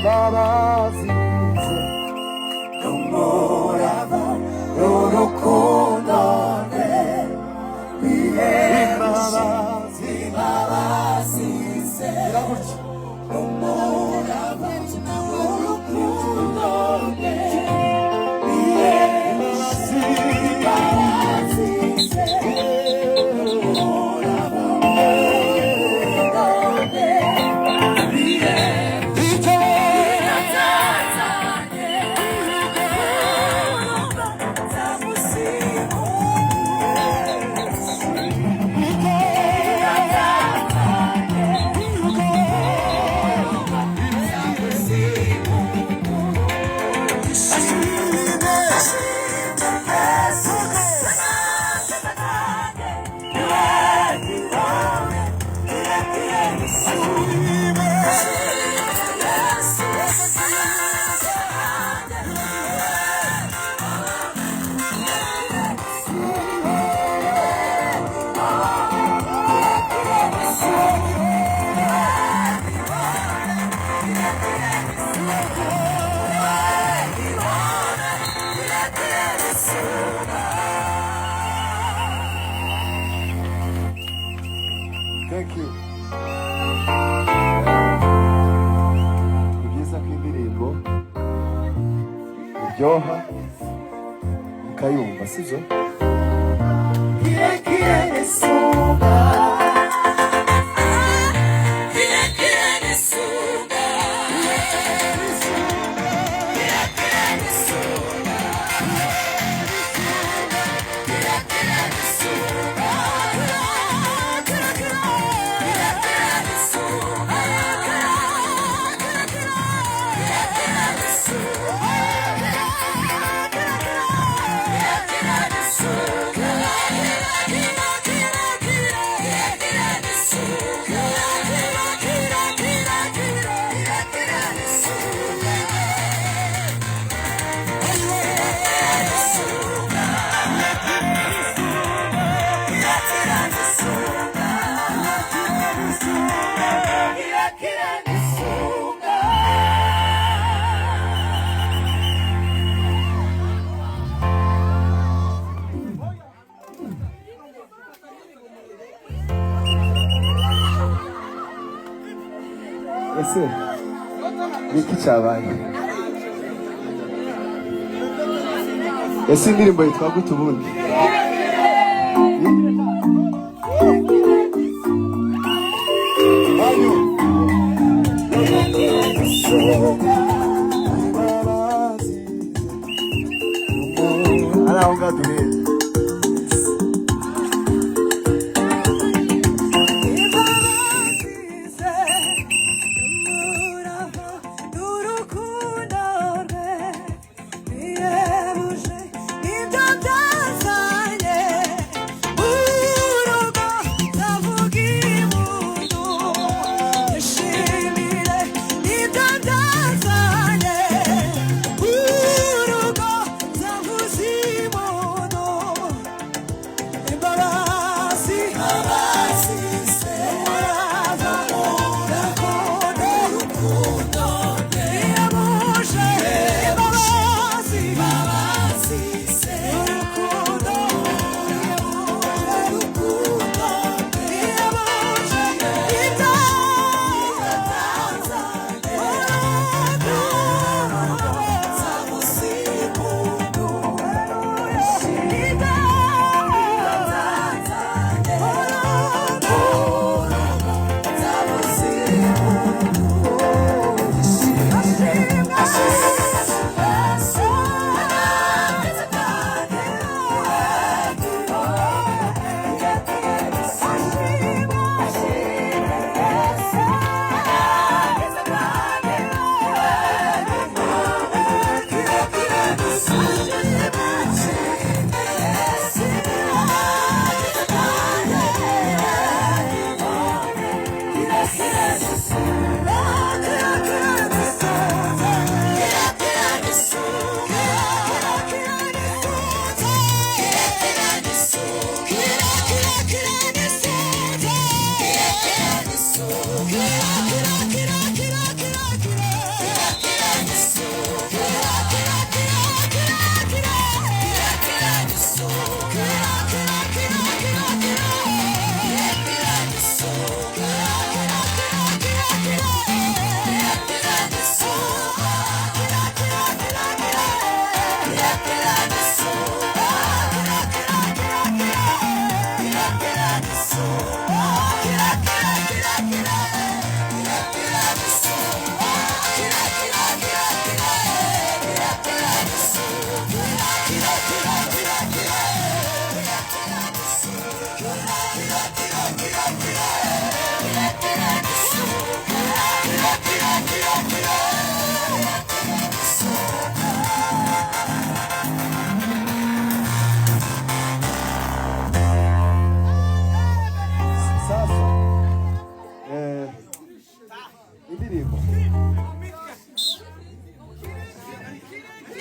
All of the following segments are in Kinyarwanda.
Imbabazi Thank you. Ni byiza ko indirimbo iryoha mukayumva, sibyo? Ese niki cyabaye? Ese indirimbo yitwa gute ubundi?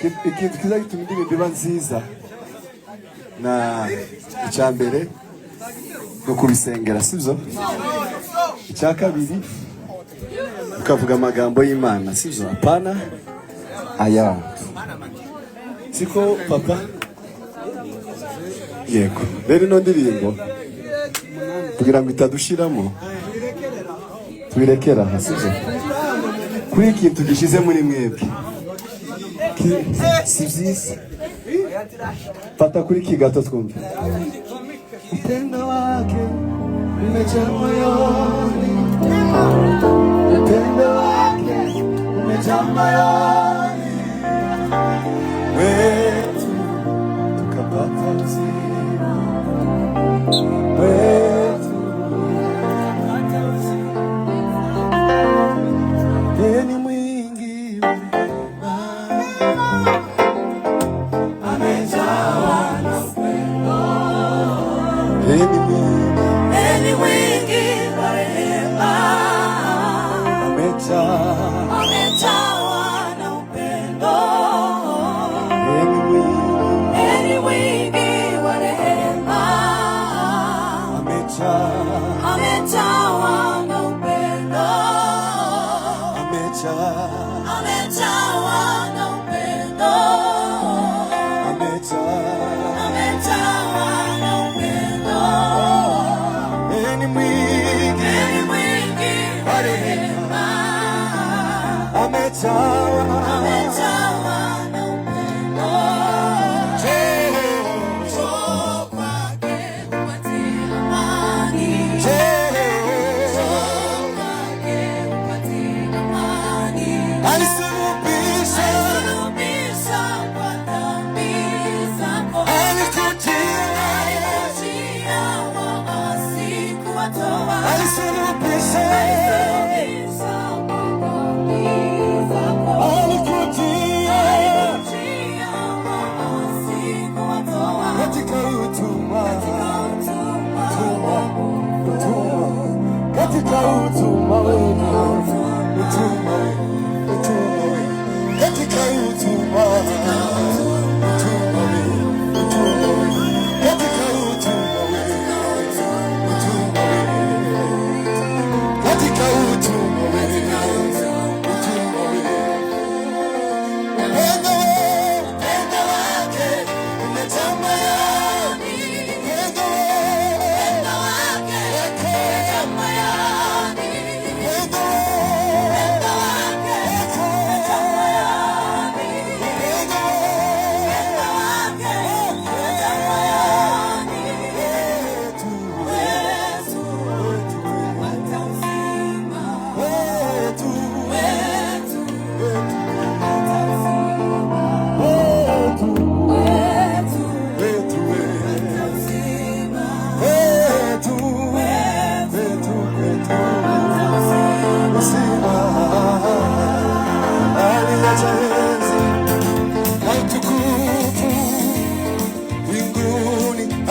ikintu kiza gituma indirimbo iba nziza na icyambere no kubisengera sivyo, icya kabiri ukavuga amagambo y'Imana sivyo, apana aya siko papa yego. Rero ino ndirimbo kugira ngo itadushiramo tubirekera sivyo, kuri ikintu gishize muri mwebwe si vyiza, fata kuri kigato twumve. Upendo wake umejaa moyoni, upendo wake umejaa moyoni wetu, tukapata uzima wetu. Yeye ni mwingi wa rehema, amejawa na upendo. Yeye ni mwingi wa rehema, amejawa na upendo. Yeye ni mwingi wa rehema, amejawa na upendo. Amejawa na upendo. Amejawa na upendo. Yeye ni mwingi wa rehema, amejawa na upendo. Njoo kwake upate amani. Njoo kwake upate amani. Alisulubisha kwa dhambi zako. Alikujia waasi kuwatoa. Alisulubisha kwa dhambi zako. Alikujia waasi kuwatoa. Katika utumwa, katika utumwa wewe, katika utumwa,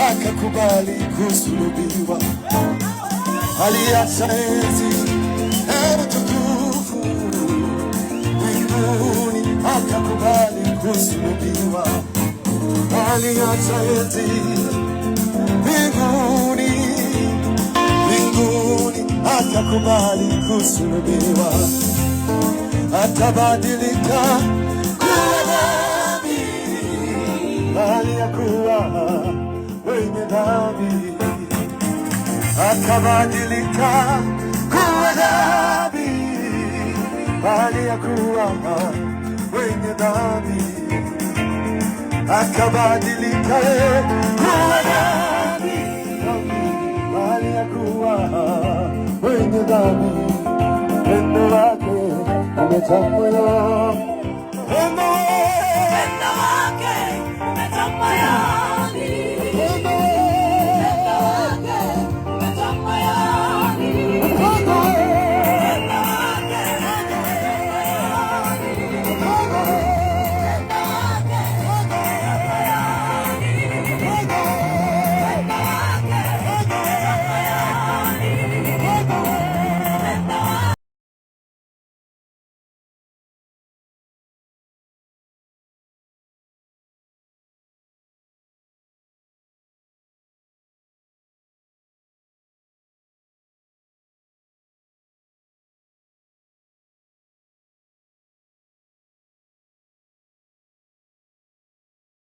akakubali kusulubiwa, aliacha enzi na utukufu mbinguni, akakubali kusulubiwa, aliacha enzi mbinguni, akakubali kusulubiwa, atabadilika kuwa nami, bali ya kuwa wenye dhambi, akabadilika kuwa dhambi, bali ya kuwa wenye dhambi, akabadilika kuwa dhambi, bali ya kuwa wenye dhambi. Pendo lake umejaa moyo,